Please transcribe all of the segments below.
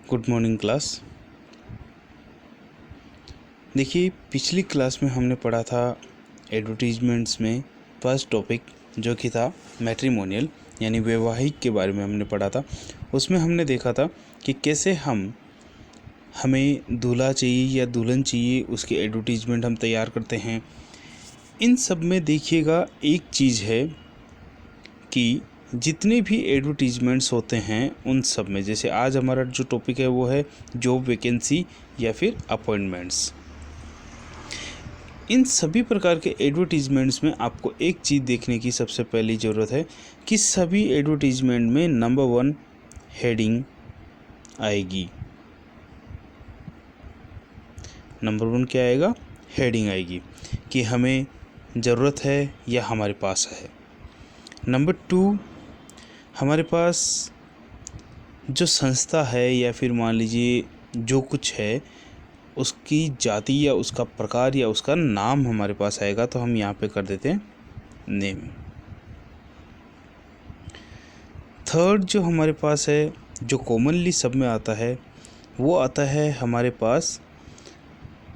Good morning class. देखिए, पिछली class में हमने पढ़ा था एडवर्टीजमेंट्स में फर्स्ट टॉपिक जो कि था मैट्रिमोनियल यानी वैवाहिक के बारे में हमने पढ़ा था। उसमें हमने देखा था कि कैसे हमें दूल्हा चाहिए या दुल्हन चाहिए, उसकी एडवर्टीजमेंट हम तैयार करते हैं। इन सब में देखिएगा एक चीज़ है कि जितने भी एडवर्टीजमेंट्स होते हैं उन सब में, जैसे आज हमारा जो टॉपिक है वो है जॉब वैकेंसी या फिर अपॉइंटमेंट्स। इन सभी प्रकार के एडवर्टीजमेंट्स में आपको एक चीज़ देखने की सबसे पहली ज़रूरत है कि सभी एडवर्टीजमेंट में नंबर 1 हेडिंग आएगी। नंबर 1 क्या आएगा? हेडिंग आएगी कि हमें ज़रूरत है या हमारे पास है। नंबर 2, हमारे पास जो संस्था है या फिर मान लीजिए जो कुछ है उसकी जाति या उसका प्रकार या उसका नाम हमारे पास आएगा, तो हम यहाँ पे कर देते हैं नेम। थर्ड जो हमारे पास है, जो कॉमनली सब में आता है, वो आता है हमारे पास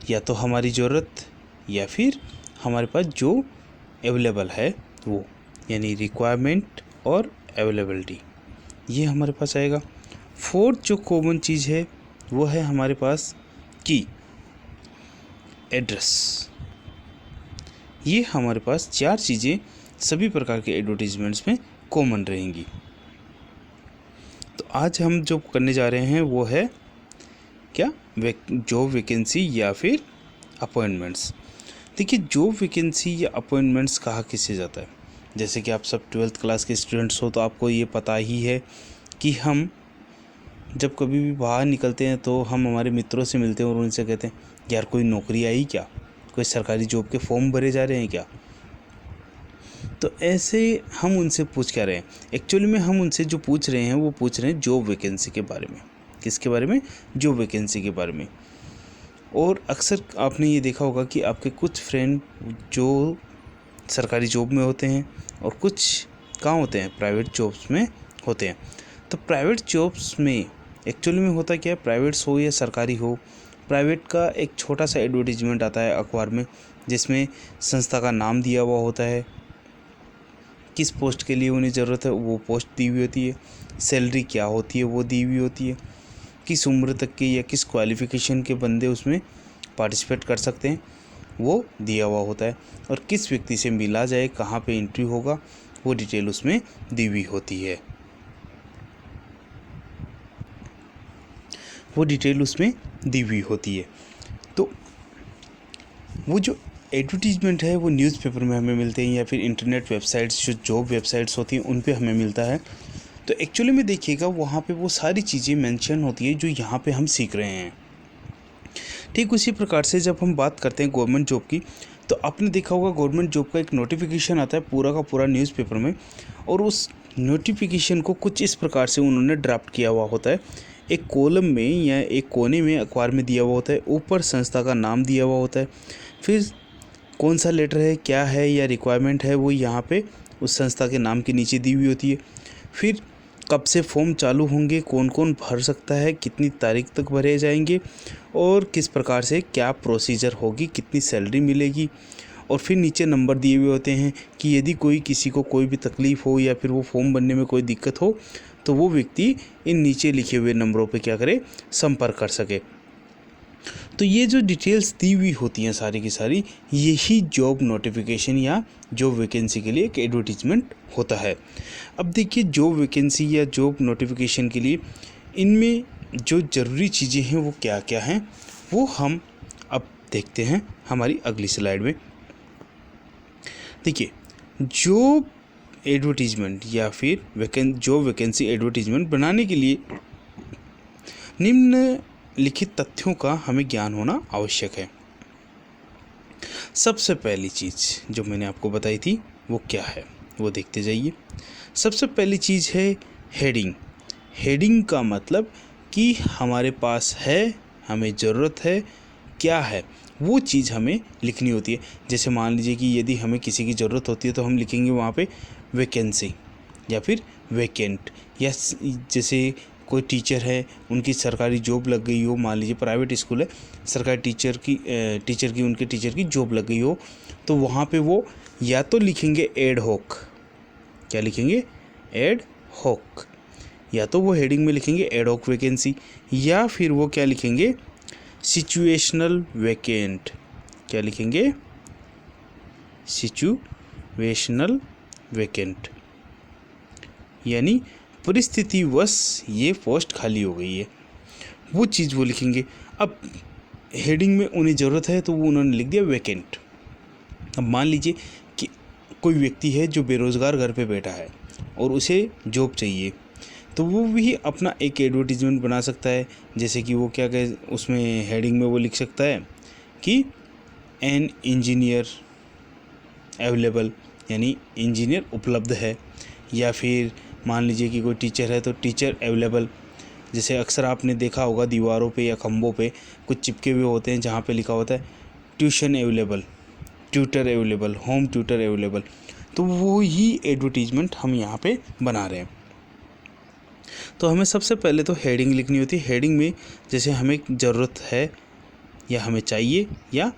या तो हमारी ज़रूरत या फिर हमारे पास जो अवेलेबल है वो, यानी रिक्वायरमेंट और अवेलेबिलिटी, ये हमारे पास आएगा। फोर्थ जो कॉमन चीज़ है वो है हमारे पास की एड्रेस। ये हमारे पास 4 चीज़ें सभी प्रकार के एडवर्टीजमेंट्स में कॉमन रहेंगी। तो आज हम जो करने जा रहे हैं वो है क्या? जॉब वैकेंसी या फिर अपॉइंटमेंट्स। देखिए, जॉब वैकेंसी या अपॉइंटमेंट्स कहा किससे जाता है? जैसे कि आप सब 12th क्लास के स्टूडेंट्स हो तो आपको ये पता ही है कि हम जब कभी भी बाहर निकलते हैं तो हम हमारे मित्रों से मिलते हैं और उनसे कहते हैं यार कोई नौकरी आई क्या, कोई सरकारी जॉब के फॉर्म भरे जा रहे हैं क्या। तो ऐसे हम उनसे पूछ क्या रहे हैं? एक्चुअली में हम उनसे जो पूछ रहे हैं वो पूछ रहे हैं जॉब वैकेंसी के बारे में। किसके बारे में? जॉब वैकेंसी के बारे में। और अक्सर आपने ये देखा होगा कि आपके कुछ फ्रेंड जो सरकारी जॉब में होते हैं और कुछ कहाँ होते हैं? प्राइवेट जॉब्स में होते हैं। तो प्राइवेट जॉब्स में एक्चुअली में होता क्या है? प्राइवेट्स हो या सरकारी हो, प्राइवेट का एक छोटा सा एडवर्टीजमेंट आता है अखबार में जिसमें संस्था का नाम दिया हुआ होता है, किस पोस्ट के लिए उन्हें ज़रूरत है वो पोस्ट दी हुई होती है, सैलरी क्या होती है वो दी हुई होती है, किस उम्र तक के या किस क्वालिफ़िकेशन के बंदे उसमें पार्टिसिपेट कर सकते हैं वो दिया हुआ होता है, और किस व्यक्ति से मिला जाए, कहाँ पे इंटरव्यू होगा, वो डिटेल उसमें दी हुई होती है। वो डिटेल उसमें दी हुई होती है। तो वो जो एडवर्टीजमेंट है वो न्यूज़पेपर में हमें मिलते हैं या फिर इंटरनेट वेबसाइट्स, जो जॉब वेबसाइट्स होती हैं उन पे हमें मिलता है। तो एक्चुअली में देखिएगा वहाँ पे वो सारी चीज़ें मेंशन होती है जो यहाँ पे हम सीख रहे हैं। ठीक उसी प्रकार से जब हम बात करते हैं गवर्नमेंट जॉब की, तो आपने देखा होगा गवर्नमेंट जॉब का एक नोटिफिकेशन आता है पूरा का पूरा न्यूज़पेपर में, और उस नोटिफिकेशन को कुछ इस प्रकार से उन्होंने ड्राफ्ट किया हुआ होता है। एक कॉलम में या एक कोने में अखबार में दिया हुआ होता है, ऊपर संस्था का नाम दिया हुआ होता है, फिर कौन सा लेटर है, क्या है या रिक्वायरमेंट है वो यहाँ पे उस संस्था के नाम के नीचे दी हुई होती है। फिर कब से फॉर्म चालू होंगे, कौन कौन भर सकता है, कितनी तारीख तक भरे जाएंगे और किस प्रकार से क्या प्रोसीजर होगी, कितनी सैलरी मिलेगी, और फिर नीचे नंबर दिए हुए होते हैं कि यदि कोई किसी को कोई भी तकलीफ़ हो या फिर वो फॉर्म भरने में कोई दिक्कत हो तो वो व्यक्ति इन नीचे लिखे हुए नंबरों पे क्या करे? संपर्क कर सके। तो ये जो डिटेल्स दी हुई होती हैं सारी की सारी, यही जॉब नोटिफिकेशन या जॉब वैकेंसी के लिए एक एडवर्टीजमेंट होता है। अब देखिए, जॉब वैकेंसी या जॉब नोटिफिकेशन के लिए इनमें जो ज़रूरी चीज़ें हैं वो क्या क्या हैं वो हम अब देखते हैं हमारी अगली स्लाइड में। देखिए, जॉब एडवर्टीजमेंट या फिर जॉब वैकेंसी एडवर्टीजमेंट बनाने के लिए निम्नलिखित तथ्यों का हमें ज्ञान होना आवश्यक है। सबसे पहली चीज़ जो मैंने आपको बताई थी वो क्या है वो देखते जाइए। सबसे पहली चीज़ है हेडिंग। हेडिंग का मतलब कि हमारे पास है, हमें ज़रूरत है, क्या है वो चीज़ हमें लिखनी होती है। जैसे मान लीजिए कि यदि हमें किसी की ज़रूरत होती है तो हम लिखेंगे वहाँ पे वैकेंसी या फिर वैकेंट, या जैसे कोई टीचर है, उनकी सरकारी जॉब लग गई हो, मान लीजिए प्राइवेट स्कूल है, सरकारी टीचर की उनके टीचर की जॉब लग गई हो, तो वहाँ पे वो या तो लिखेंगे एड हॉक, क्या लिखेंगे, एड हॉक, या तो वो हेडिंग में लिखेंगे एड हॉक वैकेंसी, या फिर वो क्या लिखेंगे, सिचुएशनल वैकेंट, क्या लिखेंगे, सिचुएशनल वैकेंट, यानी परिस्थितिवश ये पोस्ट खाली हो गई है, वो चीज़ वो लिखेंगे। अब हेडिंग में उन्हें ज़रूरत है तो वो उन्होंने लिख दिया वैकेंट। अब मान लीजिए कि कोई व्यक्ति है जो बेरोज़गार घर पे बैठा है और उसे जॉब चाहिए, तो वो भी अपना एक एडवर्टीजमेंट बना सकता है। जैसे कि वो क्या कहे, उसमें हेडिंग में वो लिख सकता है कि एन इंजीनियर अवेलेबल, यानी इंजीनियर उपलब्ध है, या फिर मान लीजिए कि कोई टीचर है तो टीचर अवेलेबल। जैसे अक्सर आपने देखा होगा दीवारों पे या खंभों पे कुछ चिपके हुए होते हैं जहाँ पे लिखा होता है tuition available, tutor available, home tutor available, तो वो ही एडवर्टीजमेंट हम यहाँ पे बना रहे हैं। तो हमें सबसे पहले तो हेडिंग लिखनी होती है। हेडिंग में जैसे हमें ज़रूरत है या हमें चाहिए या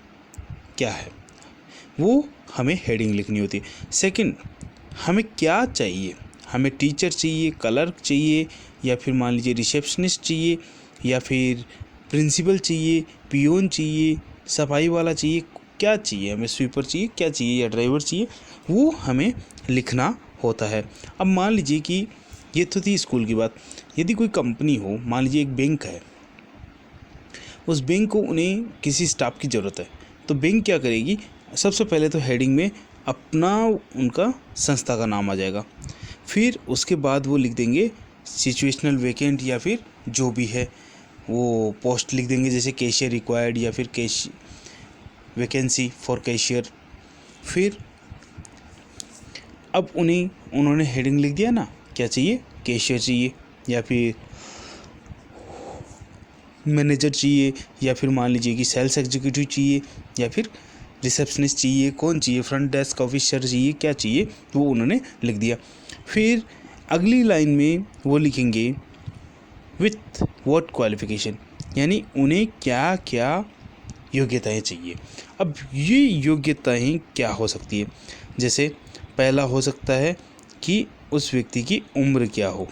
क्या है, वो हमें हेडिंग लिखनी होती है। सेकंड, हमें क्या चाहिए, हमें टीचर चाहिए, क्लर्क चाहिए, या फिर मान लीजिए रिसेप्शनिस्ट चाहिए, या फिर प्रिंसिपल चाहिए, पियोन चाहिए, सफाई वाला चाहिए, क्या चाहिए, हमें स्वीपर चाहिए, क्या चाहिए, या ड्राइवर चाहिए, वो हमें लिखना होता है। अब मान लीजिए कि ये तो थी स्कूल की बात। यदि कोई कंपनी हो, मान लीजिए एक बैंक है, उस बैंक को उन्हें किसी स्टाफ की ज़रूरत है, तो बैंक क्या करेगी, सबसे पहले तो हेडिंग में अपना उनका संस्था का नाम आ जाएगा, फिर उसके बाद वो लिख देंगे सिचुएशनल वैकेंट, या फिर जो भी है वो पोस्ट लिख देंगे, जैसे कैशियर रिक्वायर्ड, या फिर वैकेंसी फॉर कैशियर। फिर अब उन्होंने हेडिंग लिख दिया ना, क्या चाहिए, कैशियर चाहिए, या फिर मैनेजर चाहिए, या फिर मान लीजिए कि सेल्स एग्जीक्यूटिव चाहिए, या फिर रिसेप्शनिस्ट चाहिए, कौन चाहिए, फ्रंट डेस्क ऑफिसर चाहिए, क्या चाहिए, वो उन्होंने लिख दिया। फिर अगली लाइन में वो लिखेंगे विथ व्हाट क्वालिफिकेशन, यानी उन्हें क्या क्या योग्यताएं चाहिए। अब ये योग्यताएं क्या हो सकती है, जैसे पहला हो सकता है कि उस व्यक्ति की उम्र क्या हो,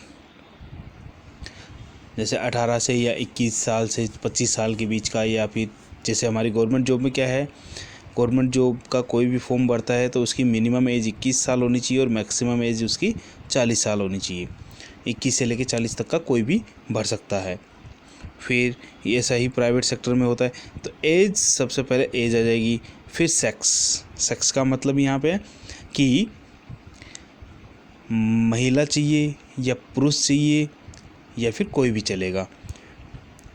जैसे 18 से या 21 साल से 25 साल के बीच का, या फिर जैसे हमारी गवर्नमेंट जॉब में क्या है, गवर्नमेंट जॉब का कोई भी फॉर्म भरता है तो उसकी मिनिमम एज 21 साल होनी चाहिए और मैक्सिमम एज उसकी 40 साल होनी चाहिए। 21 से लेकर 40 तक का कोई भी भर सकता है। फिर ऐसा ही प्राइवेट सेक्टर में होता है, तो एज, सबसे पहले एज आ जाएगी। फिर सेक्स का मतलब यहाँ पे है कि महिला चाहिए या पुरुष चाहिए, या फिर कोई भी चलेगा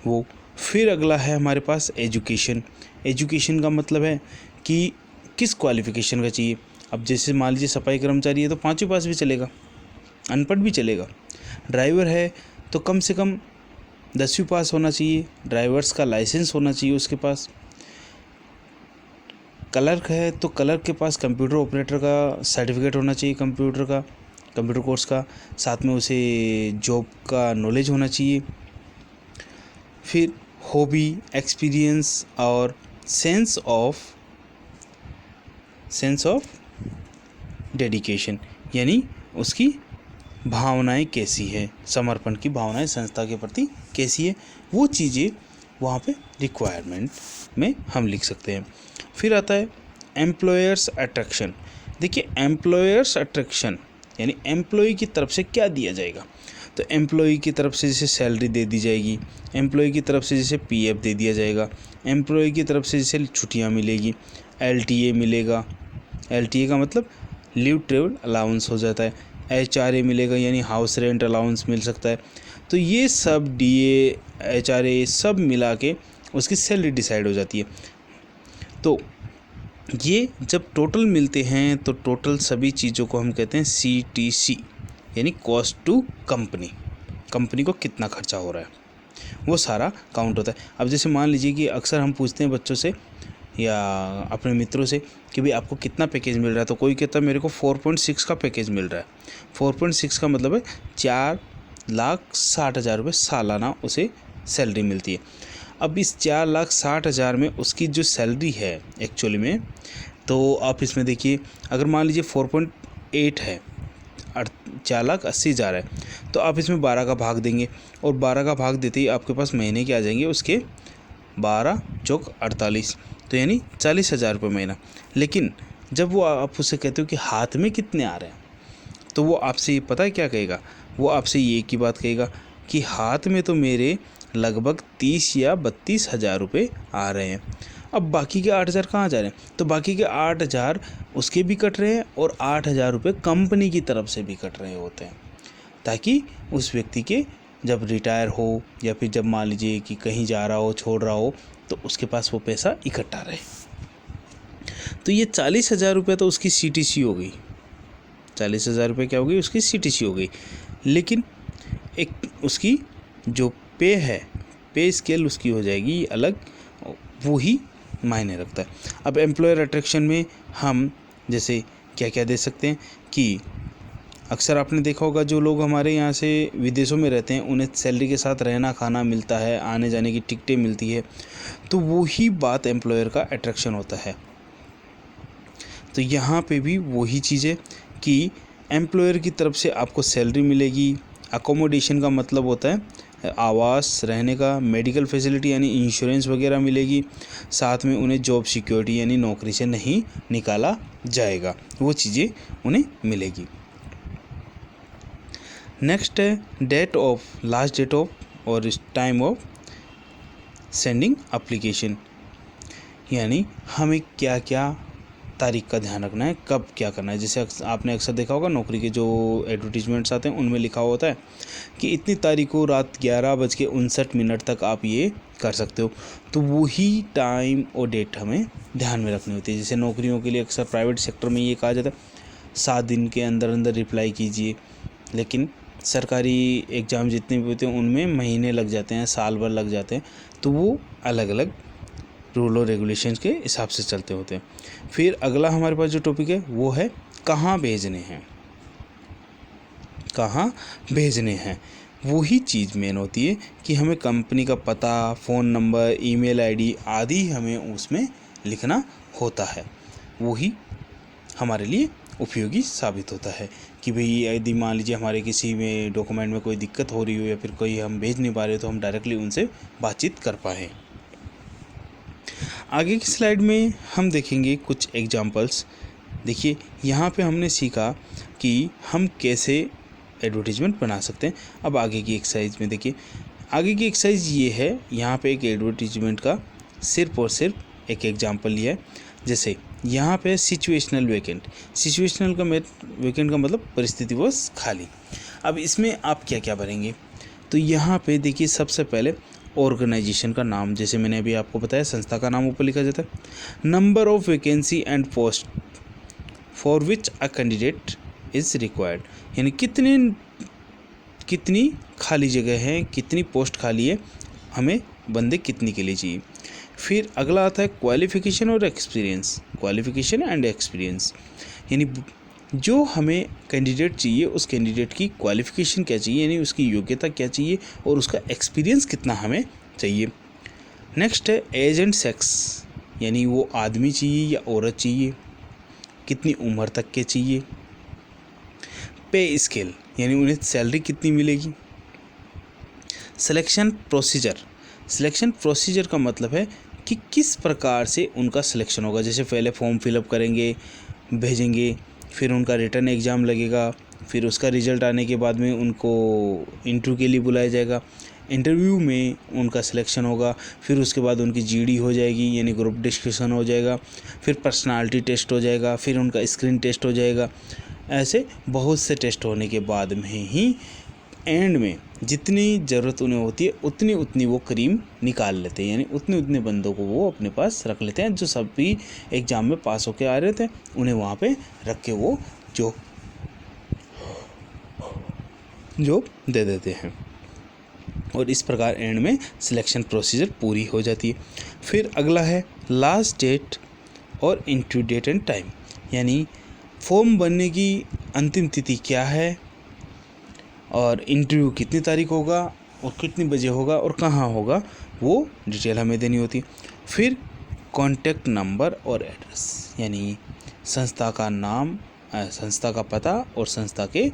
वो। फिर अगला है हमारे पास एजुकेशन। एजुकेशन का मतलब है कि किस क्वालिफ़िकेशन का चाहिए। अब जैसे मान लीजिए सफाई कर्मचारी है तो 5वीं पास भी चलेगा, अनपढ़ भी चलेगा। ड्राइवर है तो कम से कम 10वीं पास होना चाहिए, ड्राइवर्स का लाइसेंस होना चाहिए उसके पास। क्लर्क है तो क्लर्क के पास कंप्यूटर ऑपरेटर का सर्टिफिकेट होना चाहिए, कंप्यूटर कोर्स का, साथ में उसे जॉब का नॉलेज होना चाहिए। फिर हॉबी, एक्सपीरियंस और सेंस ऑफ डेडिकेशन, यानी उसकी भावनाएं कैसी है, समर्पण की भावनाएं संस्था के प्रति कैसी है, वो चीज़ें वहाँ पे रिक्वायरमेंट में हम लिख सकते हैं। फिर आता है एम्प्लॉयर्स अट्रैक्शन। देखिए एम्प्लॉयर्स अट्रैक्शन यानी एम्प्लॉय की तरफ से क्या दिया जाएगा, तो एम्प्लॉय की तरफ से जैसे सैलरी दे दी जाएगी, एम्प्लॉय की तरफ से जैसे पीएफ दे दिया जाएगा, एम्प्लॉय की तरफ से जैसे छुट्टियाँ मिलेगी, एलटीए मिलेगा, एलटीए का मतलब लीव ट्रेवल अलाउंस हो जाता है, एचआरए मिलेगा यानी हाउस रेंट अलाउंस मिल सकता है। तो ये सब डीए, एचआरए सब मिला के उसकी सैलरी डिसाइड हो जाती है। तो ये जब टोटल मिलते हैं तो टोटल सभी चीज़ों को हम कहते हैं सीटीसी, यानी कॉस्ट टू कंपनी को कितना खर्चा हो रहा है वो सारा काउंट होता है। अब जैसे मान लीजिए कि अक्सर हम पूछते हैं बच्चों से या अपने मित्रों से कि भाई आपको कितना पैकेज मिल रहा है, तो कोई कहता है मेरे को 4.6 का पैकेज मिल रहा है। 4.6 का मतलब है 4 4,60,000 रुपये सालाना उसे सैलरी मिलती है। अब इस 4,60,000 में उसकी जो सैलरी है एक्चुअली में, तो आप इसमें देखिए, अगर मान लीजिए 4.8 है, 4,80,000 है, तो आप इसमें 12 का भाग देंगे और 12 का भाग देते ही आपके पास महीने के आ जाएंगे उसके 12 चौक 48, तो यानी 40,000 रुपये महीना। लेकिन जब वो आप उससे कहते हो कि हाथ में कितने आ रहे हैं, तो वो आपसे ये पता है क्या कहेगा, वो आपसे ये की बात कहेगा कि हाथ में तो मेरे लगभग 30 या 32,000 रुपये आ रहे हैं। अब बाकी के 8,000 कहाँ जा रहे हैं, तो बाकी के 8,000 उसके भी कट रहे हैं और 8,000 रुपये कंपनी की तरफ से भी कट रहे होते हैं, ताकि उस व्यक्ति के जब रिटायर हो या फिर जब मान लीजिए कि कहीं जा रहा हो, छोड़ रहा हो, तो उसके पास वो पैसा इकट्ठा रहे। तो ये 40,000 रुपये तो उसकी CTC हो गई, 40,000 रुपये क्या हो गई, उसकी CTC हो गई। लेकिन एक उसकी जो पे है, पे स्केल उसकी हो जाएगी अलग, वो ही मायने रखता है। अब एम्प्लॉयर अट्रैक्शन में हम जैसे क्या क्या दे सकते हैं कि अक्सर आपने देखा होगा जो लोग हमारे यहाँ से विदेशों में रहते हैं उन्हें सैलरी के साथ रहना खाना मिलता है, आने जाने की टिकटें मिलती है, तो वही बात एम्प्लॉयर का अट्रैक्शन होता है। तो यहाँ पे भी वही चीज़ है कि एम्प्लॉयर की तरफ से आपको सैलरी मिलेगी। अकोमोडेशन का मतलब होता है आवास, रहने का, मेडिकल फैसिलिटी यानी इंश्योरेंस वगैरह मिलेगी, साथ में उन्हें जॉब सिक्योरिटी यानी नौकरी से नहीं निकाला जाएगा, वो चीज़ें उन्हें मिलेगी। नेक्स्ट है date of, last date of और टाइम ऑफ सेंडिंग एप्लीकेशन, यानी हमें क्या क्या तारीख का ध्यान रखना है, कब क्या करना है। जैसे आपने अक्सर देखा होगा नौकरी के जो एडवर्टीजमेंट्स आते हैं उनमें लिखा होता है कि इतनी तारीख को रात 11:59 तक आप ये कर सकते हो, तो वही टाइम और डेट हमें ध्यान में रखनी होती है। जैसे नौकरियों के लिए अक्सर प्राइवेट सेक्टर में ये कहा जाता है 7 दिन के अंदर अंदर रिप्लाई कीजिए, लेकिन सरकारी एग्ज़ाम जितने भी होते हैं उनमें महीने लग जाते हैं, साल भर लग जाते हैं, तो वो अलग अलग रूल और रेगुलेशंस के हिसाब से चलते होते हैं। फिर अगला हमारे पास जो टॉपिक है वो है कहाँ भेजने हैं, कहाँ भेजने हैं। वही चीज़ मेन होती है कि हमें कंपनी का पता, फ़ोन नंबर, ईमेल आईडी आदि हमें उसमें लिखना होता है। वही हमारे लिए उपयोगी साबित होता है कि भाई यदि मान लीजिए हमारे किसी में डॉक्यूमेंट में कोई दिक्कत हो रही हो या फिर कोई हम भेज नहीं पा रहे तो हम डायरेक्टली उनसे बातचीत कर पाएँ। आगे की स्लाइड में हम देखेंगे कुछ एग्जाम्पल्स। देखिए यहाँ पे हमने सीखा कि हम कैसे एडवर्टीजमेंट बना सकते हैं। अब आगे की एक्सरसाइज में देखिए, आगे की एक्सरसाइज ये है, यहाँ पे एक एडवर्टीजमेंट का सिर्फ और सिर्फ एक एग्जाम्पल लिया है। जैसे यहाँ पे सिचुएशनल वैकेंट, सिचुएशनल का वैकेंट का मतलब परिस्थितिवश खाली। अब इसमें आप क्या क्या भरेंगे, तो यहाँ पे देखिए सबसे पहले ऑर्गेनाइजेशन का नाम, जैसे मैंने अभी आपको बताया संस्था का नाम ऊपर लिखा जाता है। Number of vacancy and post for which a candidate is required, यानी कितनी खाली जगह है, कितनी पोस्ट खाली है, हमें बंदे कितनी के लिए चाहिए। फिर अगला आता है क्वालिफ़िकेशन और एक्सपीरियंस, क्वालिफ़िकेशन एंड एक्सपीरियंस, यानी जो हमें कैंडिडेट चाहिए उस कैंडिडेट की क्वालिफ़िकेशन क्या चाहिए, यानी उसकी योग्यता क्या चाहिए और उसका एक्सपीरियंस कितना हमें चाहिए। नेक्स्ट है एज एंड सेक्स, यानी वो आदमी चाहिए या औरत चाहिए, कितनी उम्र तक के चाहिए। पे स्केल, यानी उन्हें सैलरी कितनी मिलेगी। सिलेक्शन प्रोसीजर, सिलेक्शन प्रोसीजर का मतलब है कि किस प्रकार से उनका सिलेक्शन होगा। जैसे पहले फॉर्म फिलअप करेंगे, भेजेंगे, फिर उनका रिटर्न एग्ज़ाम लगेगा, फिर उसका रिज़ल्ट आने के बाद में उनको इंटरव्यू के लिए बुलाया जाएगा, इंटरव्यू में उनका सिलेक्शन होगा, फिर उसके बाद उनकी GD हो जाएगी यानी ग्रुप डिस्कशन हो जाएगा, फिर पर्सनालिटी टेस्ट हो जाएगा, फिर उनका स्क्रीन टेस्ट हो जाएगा। ऐसे बहुत से टेस्ट होने के बाद में ही एंड में जितनी ज़रूरत उन्हें होती है उतनी वो क्रीम निकाल लेते हैं, यानी उतने उतने बंदों को वो अपने पास रख लेते हैं जो सभी एग्ज़ाम में पास होके आ रहे थे, उन्हें वहाँ पे रख के वो जॉब दे देते हैं। और इस प्रकार एंड में सिलेक्शन प्रोसीजर पूरी हो जाती है। फिर अगला है लास्ट डेट और इंटरव्यू डेट एंड टाइम, यानी फॉर्म भरने की अंतिम तिथि क्या है और इंटरव्यू कितनी तारीख होगा और कितनी बजे होगा और कहाँ होगा, वो डिटेल हमें देनी होती है। फिर कॉन्टैक्ट नंबर और एड्रेस, यानी संस्था का नाम, संस्था का पता और संस्था के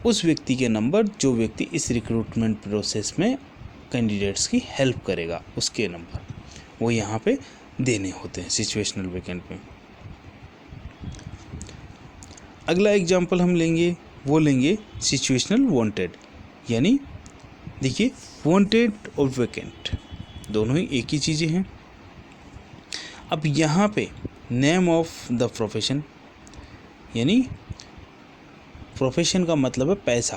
उस व्यक्ति के नंबर जो व्यक्ति इस रिक्रूटमेंट प्रोसेस में कैंडिडेट्स की हेल्प करेगा, उसके नंबर वो यहाँ पे देने होते हैं सिचुएशनल वैकेंट में। अगला एग्जाम्पल हम लेंगे, वो लेंगे सिचुएशनल वांटेड, यानी देखिए वांटेड और वैकेंट दोनों ही एक ही चीज़ें हैं। अब यहाँ पे नेम ऑफ द प्रोफेशन, यानी प्रोफेशन का मतलब है पैसा।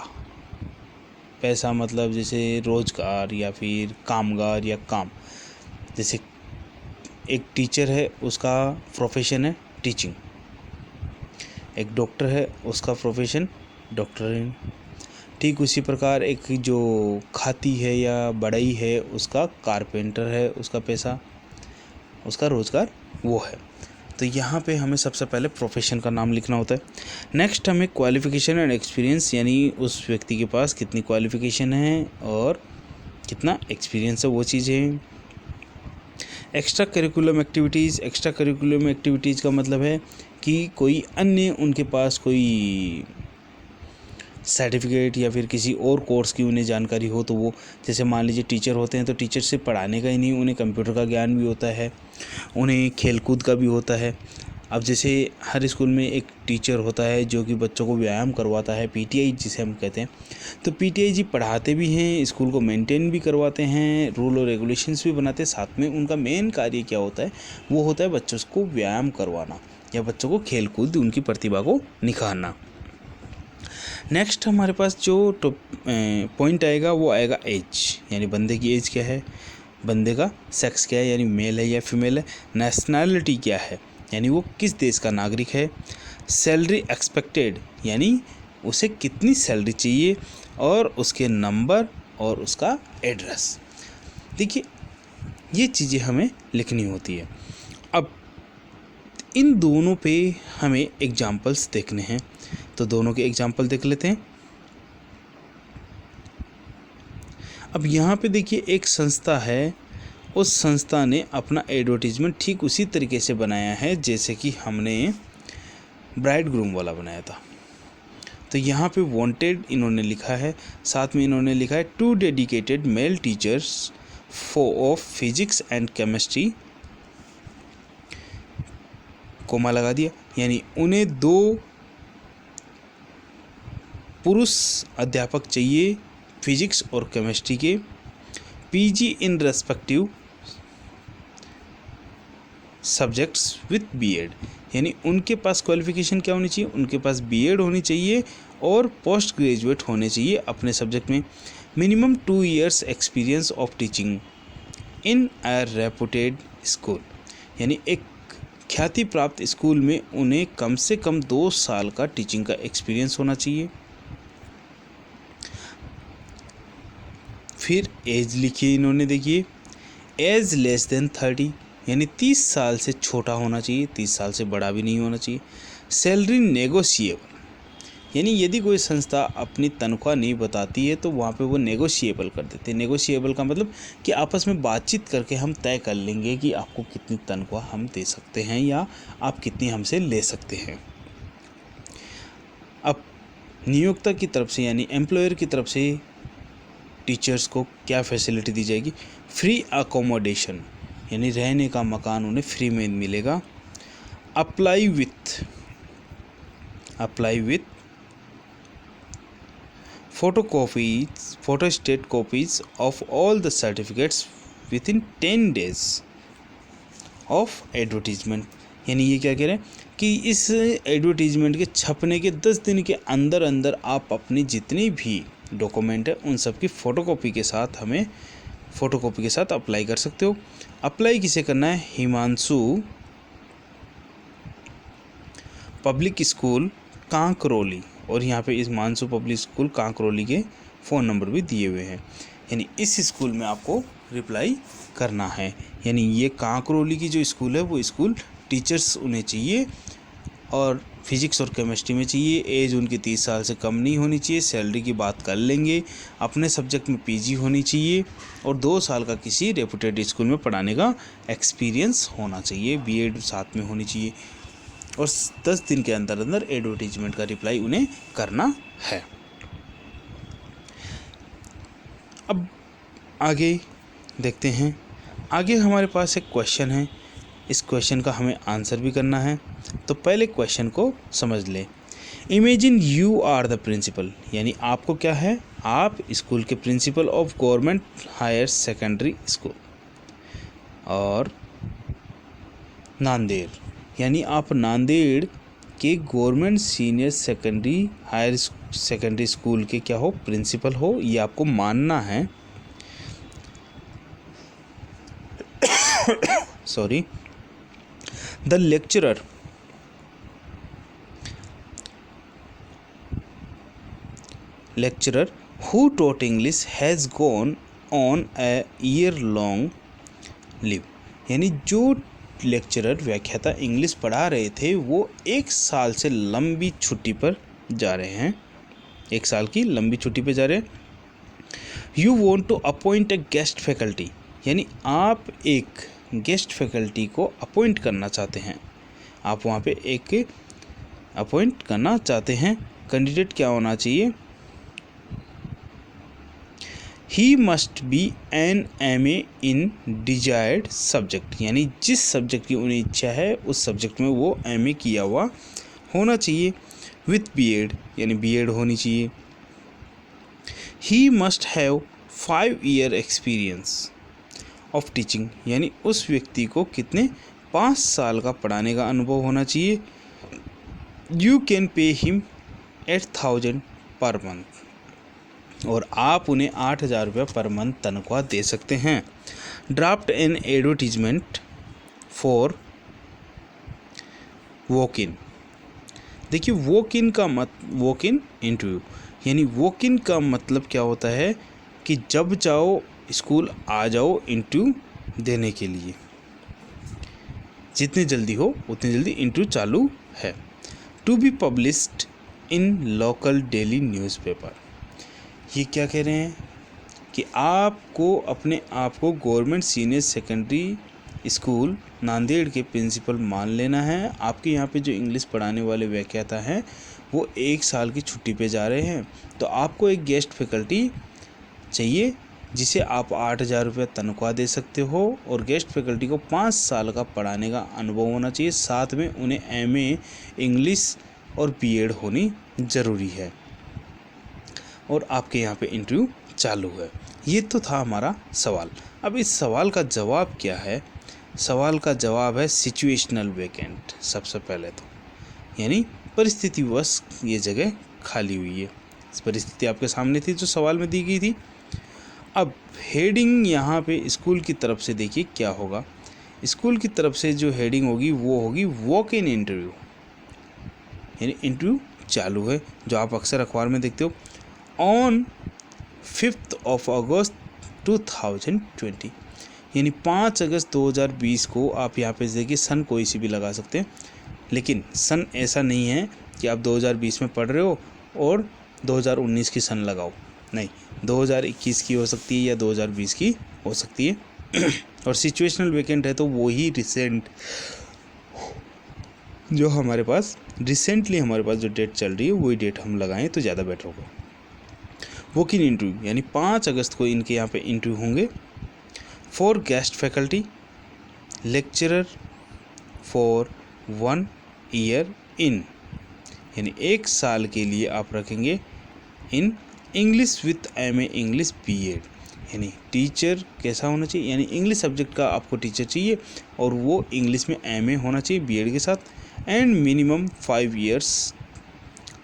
पैसा मतलब जैसे रोजगार या फिर कामगार या काम। जैसे एक टीचर है, उसका प्रोफेशन है टीचिंग। एक डॉक्टर है, उसका प्रोफेशन डॉक्टर। ठीक उसी प्रकार एक जो खाती है या बढ़ई है, उसका कारपेंटर है, उसका पैसा, उसका रोज़गार वो है। तो यहाँ पे हमें सबसे पहले प्रोफेशन का नाम लिखना होता है। नेक्स्ट हमें क्वालिफ़िकेशन एंड एक्सपीरियंस, यानी उस व्यक्ति के पास कितनी क्वालिफ़िकेशन है और कितना एक्सपीरियंस है, वो चीज़ें। Extra curriculum activities, extra curriculum activities का मतलब है कि कोई अन्य उनके पास कोई सर्टिफिकेट या फिर किसी और कोर्स की उन्हें जानकारी हो, तो वो जैसे मान लीजिए टीचर होते हैं तो टीचर सिर्फ पढ़ाने का ही नहीं, उन्हें कंप्यूटर का ज्ञान भी होता है, उन्हें खेलकूद का भी होता है। अब जैसे हर स्कूल में एक टीचर होता है जो कि बच्चों को व्यायाम करवाता है, पीटीआई जिसे हम कहते हैं। तो पीटीआई जी पढ़ाते भी हैं, स्कूल को मेंटेन भी करवाते हैं, रूल और रेगुलेशंस भी बनाते हैं। साथ में उनका मेन कार्य क्या होता है, वो होता है बच्चों को व्यायाम करवाना या बच्चों को खेलकूद, उनकी प्रतिभा को निखारना। नेक्स्ट हमारे पास जो पॉइंट आएगा वो आएगा एज, यानी बंदे की एज क्या है, बंदे का सेक्स क्या है, यानी मेल है या फीमेल है। नेशनैलिटी क्या है, यानी वो किस देश का नागरिक है। सैलरी एक्सपेक्टेड, यानी उसे कितनी सैलरी चाहिए, और उसके नंबर और उसका एड्रेस। देखिए ये चीज़ें हमें लिखनी होती है। अब इन दोनों पे हमें एग्जाम्पल्स देखने हैं, तो दोनों के एग्जाम्पल देख लेते हैं। अब यहाँ पे देखिए एक संस्था है, उस संस्था ने अपना एडवर्टीजमेंट ठीक उसी तरीके से बनाया है जैसे कि हमने ब्राइड ग्रूम वाला बनाया था। तो यहाँ पे वांटेड इन्होंने लिखा है, साथ में इन्होंने लिखा है 2 dedicated male teachers of physics and chemistry, comma लगा दिया, यानी उन्हें 2 पुरुष अध्यापक चाहिए फिजिक्स और केमिस्ट्री के, PG in respective subjects with BEd, यानी उनके पास क्वालिफिकेशन क्या होनी चाहिए, उनके पास बीएड होनी चाहिए और पोस्ट ग्रेजुएट होने चाहिए अपने सब्जेक्ट में। Minimum 2 years experience of teaching in a reputed school, यानी एक ख्याति प्राप्त स्कूल में उन्हें कम से कम 2 साल का टीचिंग का एक्सपीरियंस होना चाहिए। फिर एज लिखी इन्होंने, देखिए एज लेस देन 30, यानी 30 साल से छोटा होना चाहिए, 30 साल से बड़ा भी नहीं होना चाहिए। सैलरी नेगोशिएबल, यानी यदि कोई संस्था अपनी तनख्वाह नहीं बताती है तो वहाँ पे वो नेगोशिएबल कर देते हैं। नेगोशिएबल का मतलब कि आपस में बातचीत करके हम तय कर लेंगे कि आपको कितनी तनख्वाह हम दे सकते हैं या आप कितनी हमसे ले सकते हैं। अब नियोक्ता की तरफ से, यानी एम्प्लॉयर की तरफ से टीचर्स को क्या फैसिलिटी दी जाएगी, फ्री अकोमोडेशन, यानी रहने का मकान उन्हें फ्री में मिलेगा। Apply with photostat copies of all the certificates with in 10 days of advertisement, यानी ये क्या कह रहे हैं कि इस एडवर्टीजमेंट के छपने के 10 दिन के अंदर अंदर आप अपनी जितनी भी डॉक्यूमेंट है उन सब की फ़ोटोकॉपी के साथ अप्लाई कर सकते हो। अप्लाई किसे करना है, हिमांशु पब्लिक स्कूल कांकरोली, और यहाँ पे इस हिमांशु पब्लिक स्कूल कांकरोली के फ़ोन नंबर भी दिए हुए हैं, यानी इस स्कूल में आपको रिप्लाई करना है। यानी ये कांकरोली की जो स्कूल है वो स्कूल टीचर्स उन्हें चाहिए और फिजिक्स और केमिस्ट्री में चाहिए, एज उनकी 30 साल से कम नहीं होनी चाहिए, सैलरी की बात कर लेंगे, अपने सब्जेक्ट में पीजी होनी चाहिए और 2 साल का किसी रेपुटेड स्कूल में पढ़ाने का एक्सपीरियंस होना चाहिए, बीएड साथ में होनी चाहिए और 10 दिन के अंदर अंदर एडवर्टीजमेंट का रिप्लाई उन्हें करना है। अब आगे देखते हैं। आगे हमारे पास एक क्वेश्चन है, इस क्वेश्चन का हमें आंसर भी करना है। तो पहले क्वेश्चन को समझ लें। Imagine you are the principal, यानी आपको क्या है, आप स्कूल के principal of government higher secondary school और नांदेड़, यानी आप नांदेड़ के government senior secondary higher secondary school के क्या हो, प्रिंसिपल हो, ये आपको मानना है। Sorry, the lecturer who taught English has gone on a year-long leave, यानी जो लेक्चरर व्याख्याता इंग्लिश पढ़ा रहे थे वो 1 साल से लंबी छुट्टी पर जा रहे हैं, 1 साल की लंबी छुट्टी पर जा रहे हैं। You want to appoint a guest faculty, यानी आप एक गेस्ट फैकल्टी को अपॉइंट करना चाहते हैं, आप वहाँ पे एक अपॉइंट करना चाहते हैं। कैंडिडेट क्या होना चाहिए, ही must be an MA in desired subject, यानी जिस सब्जेक्ट की उन्हें इच्छा है उस सब्जेक्ट में वो MA किया हुआ होना चाहिए, विथ BEd, यानी BEd होनी चाहिए। ही must have 5 year experience of teaching, यानी उस व्यक्ति को कितने 5 साल का पढ़ाने का अनुभव होना चाहिए। You can pay him 8,000 per month, और आप उन्हें 8,000 रुपये पर मंथ तनख्वाह दे सकते हैं। Draft an advertisement for walk in, देखिए वॉक इन इंटरव्यू, यानी वॉक इन का मतलब क्या होता है कि जब चाहो स्कूल आ जाओ इंटरव्यू देने के लिए, जितनी जल्दी हो उतनी जल्दी इंटरव्यू चालू है। To be published in local daily newspaper, ये क्या कह रहे हैं कि आपको अपने आप को government senior secondary school Nanded के प्रिंसिपल मान लेना है। आपके यहाँ पे जो इंग्लिश पढ़ाने वाले व्याख्याता हैं वो 1 साल की छुट्टी पे जा रहे हैं, तो आपको एक गेस्ट फैकल्टी चाहिए जिसे आप 8,000 रुपये तनख्वाह दे सकते हो, और गेस्ट फैकल्टी को 5 साल का पढ़ाने का अनुभव होना चाहिए, साथ में उन्हें MA इंग्लिश और BEd होनी ज़रूरी है, और आपके यहाँ पे इंटरव्यू चालू है। ये तो था हमारा सवाल। अब इस सवाल का जवाब क्या है, सवाल का जवाब है सिचुएशनल वैकेंट। सबसे पहले तो यानी परिस्थितिवश ये जगह खाली हुई है, इस परिस्थिति आपके सामने थी जो सवाल में दी गई थी। अब हेडिंग यहाँ पे स्कूल की तरफ से देखिए क्या होगा, स्कूल की तरफ से जो हेडिंग होगी वो होगी वॉक इन इंटरव्यू, यानी इंटरव्यू चालू है, जो आप अक्सर अखबार में देखते हो। ऑन 5 अगस्त 2020, यानी 5 अगस्त 2020 को आप यहाँ पे देखिए, सन कोई सी भी लगा सकते हैं, लेकिन सन ऐसा नहीं है कि आप 2020 में पढ़ रहे हो और 2019 की सन लगाओ, नहीं, 2021 की हो सकती है या 2020 की हो सकती है। और सिचुएशनल वैकेंट है तो वही रिसेंट जो हमारे पास रिसेंटली हमारे पास जो डेट चल रही है वही डेट हम लगाएं तो ज़्यादा बेटर होगा। वॉक इन इंटरव्यू, यानी 5 अगस्त को इनके यहाँ पे इंटरव्यू होंगे for guest faculty lecturer for 1 year in, यानी 1 साल के लिए आप रखेंगे in English with MA English BEd, यानी टीचर कैसा होना चाहिए, यानी इंग्लिश सब्जेक्ट का आपको टीचर चाहिए और वो इंग्लिश में MA होना चाहिए BEd के साथ, and minimum 5 years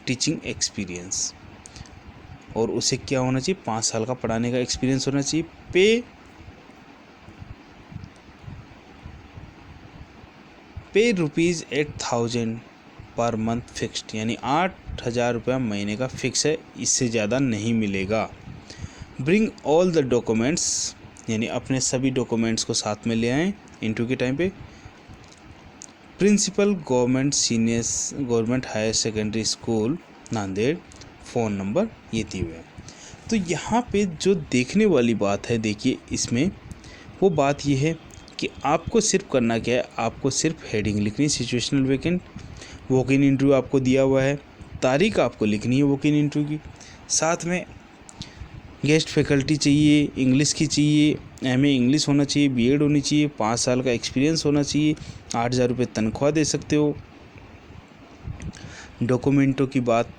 teaching experience, और उसे क्या होना चाहिए, 5 साल का पढ़ाने का एक्सपीरियंस होना चाहिए। पे रुपीज़ 8,000 पर मंथ फिक्स्ड, यानी 8,000 रुपया महीने का फिक्स है, इससे ज़्यादा नहीं मिलेगा। ब्रिंग ऑल द डॉक्यूमेंट्स, यानी अपने सभी डॉक्यूमेंट्स को साथ में ले आएँ इंटरव्यू के टाइम पे। Principal government higher secondary school Nanded, phone number ये दिए हुए हैं। तो यहाँ पे जो देखने वाली बात है, देखिए इसमें वो बात ये है कि आपको सिर्फ करना क्या है, आपको सिर्फ हेडिंग लिखनी, situational vacant, walk in interview आपको दिया हुआ है, तारीख आपको लिखनी है वॉक इन इंटरव्यू की, साथ में गेस्ट फैकल्टी चाहिए, इंग्लिश की चाहिए, एमए इंग्लिश होना चाहिए, बीएड होनी चाहिए, 5 साल का एक्सपीरियंस होना चाहिए, 8,000 रुपये तनख्वाह दे सकते हो। डॉक्यूमेंटों की बात,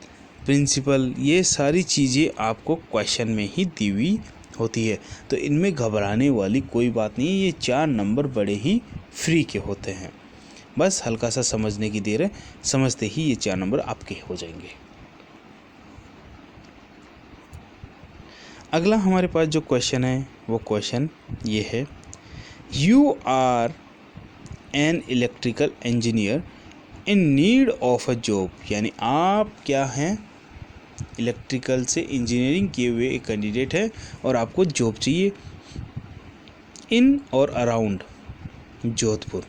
प्रिंसिपल, ये सारी चीज़ें आपको क्वेश्चन में ही दी हुई होती है। तो इनमें घबराने वाली कोई बात नहीं है, ये 4 नंबर बड़े ही फ्री के होते हैं। बस हल्का सा समझने की देर है, समझते ही ये 4 नंबर आपके हो जाएंगे। अगला हमारे पास जो क्वेश्चन है वो क्वेश्चन ये है, you are an electrical engineer in need of a job, यानी आप क्या हैं, इलेक्ट्रिकल से इंजीनियरिंग किए हुए एक कैंडिडेट है और आपको जॉब चाहिए इन और अराउंड जोधपुर।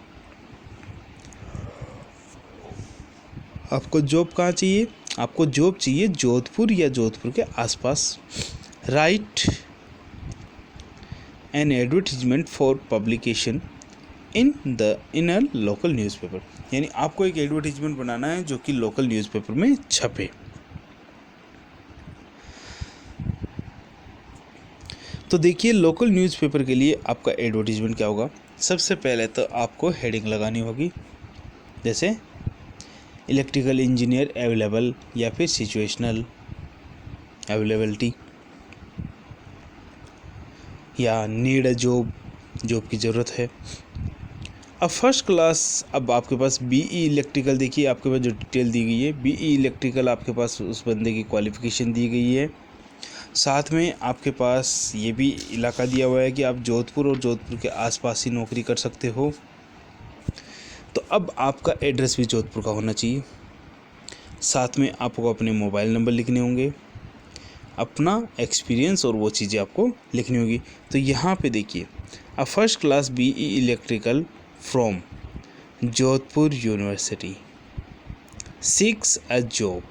आपको जॉब कहाँ चाहिए, आपको जॉब चाहिए जोधपुर या जोधपुर के आसपास। Right N advertisement for publication in a local newspaper, यानी आपको एक एडवर्टीजमेंट बनाना है जो कि लोकल न्यूज़पेपर में छपे। तो देखिए लोकल न्यूज़पेपर के लिए आपका एडवर्टीजमेंट क्या होगा, सबसे पहले तो आपको हेडिंग लगानी होगी, जैसे इलेक्ट्रिकल इंजीनियर अवेलेबल या फिर सिचुएशनल अवेलेबिलिटी, या नीड अ जॉब, जॉब की ज़रूरत है। अब फर्स्ट क्लास, अब आपके पास बीई इलेक्ट्रिकल, देखिए आपके पास जो डिटेल दी गई है, बीई इलेक्ट्रिकल आपके पास उस बंदे की क्वालिफ़िकेशन दी गई है, साथ में आपके पास ये भी इलाका दिया हुआ है कि आप जोधपुर और जोधपुर के आसपास ही नौकरी कर सकते हो। तो अब आपका एड्रेस भी जोधपुर का होना चाहिए, साथ में आपको अपने मोबाइल नंबर लिखने होंगे, अपना एक्सपीरियंस और वो चीज़ें आपको लिखनी होगी। तो यहाँ पे देखिए, a first class BE electrical from Jodhpur university seeks a job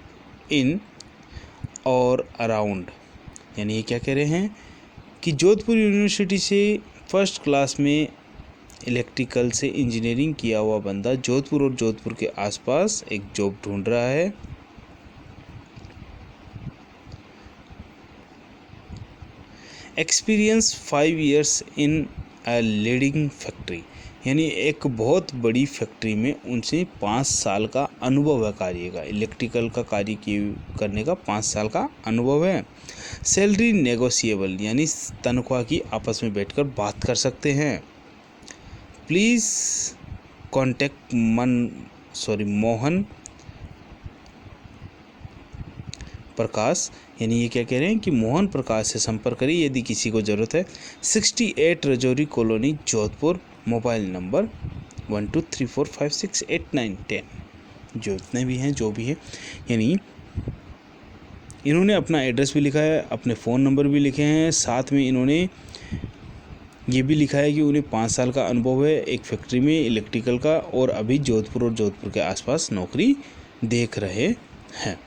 in और अराउंड, यानी ये क्या कह रहे हैं कि जोधपुर यूनिवर्सिटी से फर्स्ट क्लास में इलेक्ट्रिकल से इंजीनियरिंग किया हुआ बंदा जोधपुर और जोधपुर के आसपास एक जॉब ढूंढ रहा है। Experience 5 years in a leading factory, यानी एक बहुत बड़ी फैक्ट्री में उनसे 5 साल का अनुभव है, कार्य का, इलेक्ट्रिकल का कार्य करने का 5 साल का अनुभव है। सैलरी नेगोशिएबल, यानी तनख्वाह की आपस में बैठकर बात कर सकते हैं। प्लीज़ कॉन्टेक्ट मोहन प्रकाश, यानी ये क्या कह रहे हैं कि मोहन प्रकाश से संपर्क करिए यदि किसी को ज़रूरत है। 68 Rajouri colony Jodhpur, mobile number 1234568910, जो इतने भी हैं जो भी है, यानी इन्होंने अपना एड्रेस भी लिखा है, अपने फ़ोन नंबर भी लिखे हैं, साथ में इन्होंने ये भी लिखा है कि उन्हें 5 साल का अनुभव है एक फैक्ट्री में इलेक्ट्रिकल का, और अभी जोधपुर और जोधपुर के आसपास नौकरी देख रहे हैं।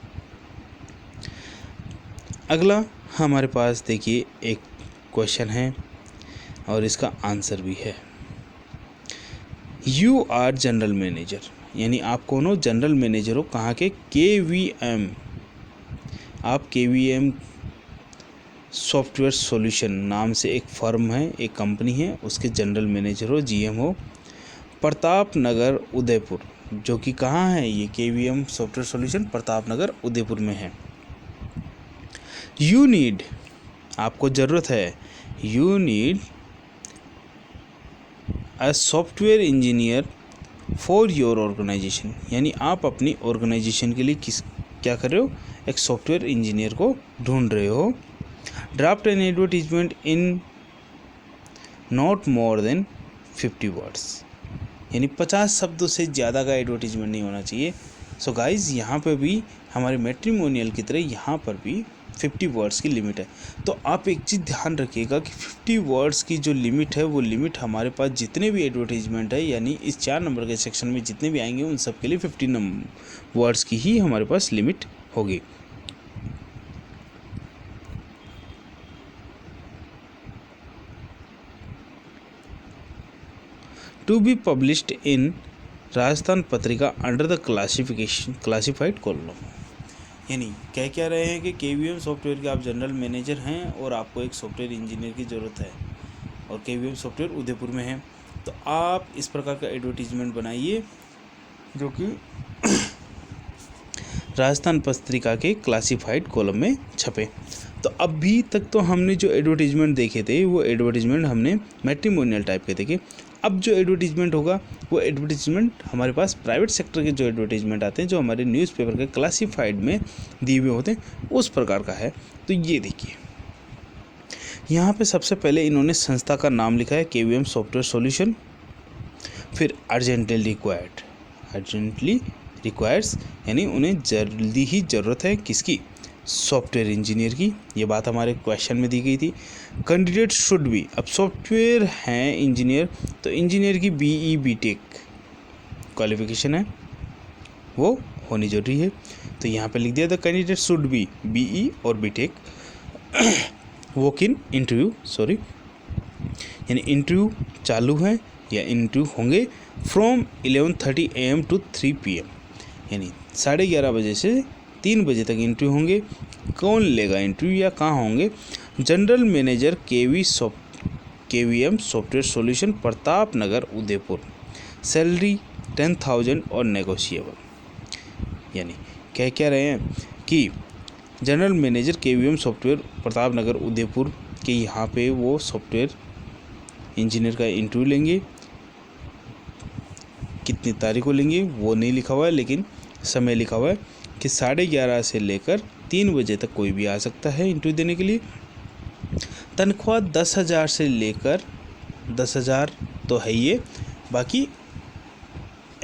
अगला हमारे पास देखिए एक क्वेश्चन है और इसका आंसर भी है। यू आर जनरल मैनेजर, यानी आप कौन हो, जनरल मैनेजर हो, कहाँ के, KVM, आप KVM सॉफ्टवेयर सॉल्यूशन नाम से एक फर्म है, एक कंपनी है, उसके जनरल मैनेजर हो, GM हो, प्रताप नगर उदयपुर, जो कि कहाँ है ये KVM software solution, Pratap Nagar Udaipur में है। यू नीड, आपको ज़रूरत है, you need a software engineer for your organisation, यानी आप अपनी ऑर्गेनाइजेशन के लिए क्या कर रहे हो, एक सॉफ्टवेयर इंजीनियर को ढूंढ रहे हो। Draft an advertisement in not more than 50 words, यानी 50 शब्दों से ज़्यादा का एडवर्टीजमेंट नहीं होना चाहिए। सो गाइज़, यहाँ पर भी हमारे मैट्रिमोनियल की तरह यहाँ पर भी 50 वर्ड्स की लिमिट है। तो आप एक चीज़ ध्यान रखिएगा कि 50 वर्ड्स की जो लिमिट है वो लिमिट हमारे पास जितने भी एडवर्टीजमेंट है, यानी इस 4 नंबर के सेक्शन में जितने भी आएंगे उन सब के लिए 50 वर्ड्स की ही हमारे पास लिमिट होगी। To be published in Rajasthan Patrika under the classified column. यानी कह क्या रहे हैं कि KVM सॉफ्टवेयर के आप जनरल मैनेजर हैं और आपको एक सॉफ्टवेयर इंजीनियर की ज़रूरत है और KVM सॉफ्टवेयर उदयपुर में है, तो आप इस प्रकार का एडवर्टीजमेंट बनाइए जो कि राजस्थान पत्रिका के क्लासिफाइड कॉलम में छपे। तो अभी तक तो हमने जो एडवर्टीजमेंट देखे थे वो एडवर्टीजमेंट हमने मैट्रिमोनियल टाइप के देखे। अब जो एडवर्टीजमेंट होगा वो एडवर्टीजमेंट हमारे पास प्राइवेट सेक्टर के जो एडवर्टीजमेंट आते हैं, जो हमारे न्यूज़पेपर के क्लासिफाइड में दिए हुए होते हैं, उस प्रकार का है। तो ये देखिए यहाँ पे सबसे पहले इन्होंने संस्था का नाम लिखा है KVM सॉफ्टवेयर सॉल्यूशन, फिर अर्जेंटली रिक्वायर्स यानी उन्हें जल्दी ही ज़रूरत है किसकी, सॉफ्टवेयर इंजीनियर की। ये बात हमारे क्वेश्चन में दी गई थी। कैंडिडेट शुड बी, अब सॉफ्टवेयर हैं इंजीनियर तो इंजीनियर की BE BTech क्वालिफिकेशन है वो होनी जरूरी है। तो यहाँ पे लिख दिया the candidate should be BE और BTech वॉक इन इंटरव्यू यानी इंटरव्यू चालू है या इंटरव्यू होंगे फ्रॉम 11:30 AM to 3 PM, यानी 11:30 बजे से 3 बजे तक इंटरव्यू होंगे। कौन लेगा इंटरव्यू या कहाँ होंगे, general manager KVM software solution Pratap Nagar Udaipur, salary 10,000 और नेगोशिएबल। यानी कह क्या रहे हैं कि general manager KVM software Pratap Nagar Udaipur के यहाँ पे वो सॉफ्टवेयर इंजीनियर का इंटरव्यू लेंगे। कितनी तारीख को लेंगे वो नहीं लिखा हुआ है, लेकिन समय लिखा हुआ है कि 11:30 से लेकर 3 बजे तक कोई भी आ सकता है इंटरव्यू देने के लिए। तनख्वाह 10,000 से लेकर 10,000 तो है ये, बाकी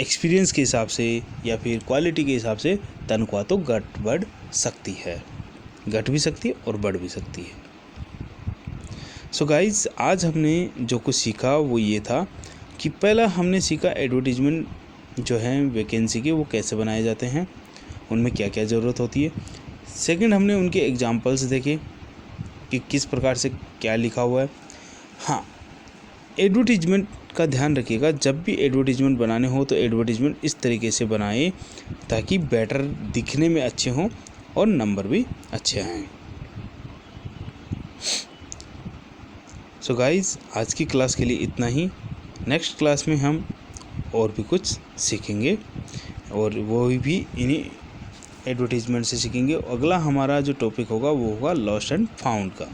एक्सपीरियंस के हिसाब से या फिर क्वालिटी के हिसाब से तनख्वाह तो घट बढ़ सकती है, घट भी सकती है और बढ़ भी सकती है। सो गाइज आज हमने जो कुछ सीखा वो ये था कि पहला हमने सीखा एडवर्टीजमेंट जो है वैकेंसी के वो कैसे बनाए जाते हैं, उनमें क्या क्या ज़रूरत होती है। सेकंड हमने उनके एग्जांपल्स देखे कि किस प्रकार से क्या लिखा हुआ है। हाँ, एडवर्टीजमेंट का ध्यान रखिएगा, जब भी एडवर्टीजमेंट बनाने हो तो एडवर्टीजमेंट इस तरीके से बनाएं ताकि बेटर दिखने में अच्छे हों और नंबर भी अच्छे आएँ। सो गाइज आज की क्लास के लिए इतना ही। नेक्स्ट क्लास में हम और भी कुछ सीखेंगे और वो भी इन्हीं एडवर्टीजमेंट से सीखेंगे। अगला हमारा जो टॉपिक होगा वो होगा लॉस्ट एंड फाउंड का।